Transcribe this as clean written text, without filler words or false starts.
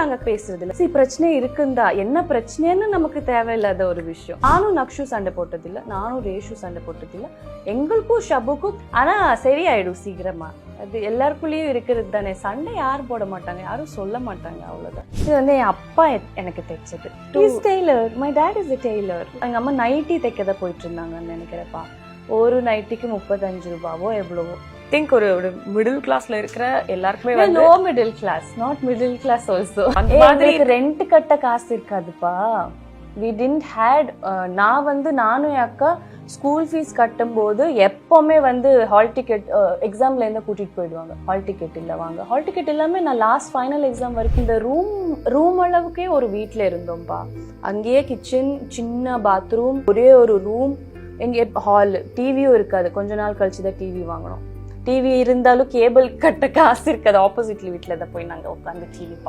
நாங்க பேசுறது இல்ல. பிரச்சனை இருக்குந்தா, என்ன பிரச்சனைன்னு நமக்கு தேவையில்லாத ஒரு விஷயம். நானும் நக்ஷு சண்டை போட்டதில்ல, நானும் ரேஷு சண்டை போட்டதில்ல. எங்களுக்கும் ஷபுக்கும் ஆனா சரியாயிடும் சீக்கிரமா. அது எல்லாருக்குள்ளேயும் இருக்கிறது தானே. சண்டை யாரும் போட மாட்டாங்க, யாரும் சொல்ல மாட்டாங்க, அவ்வளவுதான். இது வந்து என் அப்பா எனக்கு தைச்சது. Tailor, my dad is a tailor. எங்க அம்மா நைட்டி தைக்கதான் போயிட்டு இருந்தாங்கன்னு நினைக்கிறப்பா. ஒரு நைட்டிக்கு 35 ரூபாவோ எவ்வளவோ. திங்க் ஒரு மிடில் கிளாஸ்ல இருக்கிற எல்லாருக்குமே வந்து low middle class, not middle class also. Rent கட்ட காசு இருக்காதுப்பா. we didn't had நானும் என் அக்கா ஸ்கூல் ஃபீஸ் கட்டும் போது எப்பவுமே வந்து ஹால் டிக்கெட் எக்ஸாம்ல இருந்து கூட்டிட்டு போயிடுவாங்க. ஹால் டிக்கெட் இல்ல வாங்க, ஹால் டிக்கெட் இல்லாம நான் லாஸ்ட் ஃபைனல் எக்ஸாம் வரைக்கும் இந்த ரூம் அளவுக்கே ஒரு வீட்டுல இருந்தோம்பா. அங்கேயே கிச்சன், சின்ன பாத்ரூம், ஒரே ஒரு ரூம், எங்க ஹால், டிவியும் இருக்காது. கொஞ்ச நாள் கழிச்சுதான் டிவி வாங்கணும். டிவி இருந்தாலும் கேபிள் கட்ட காசு இருக்காது. ஆப்போசிட்ல வீட்டுல தான் போய் நாங்க உட்காந்து டிவி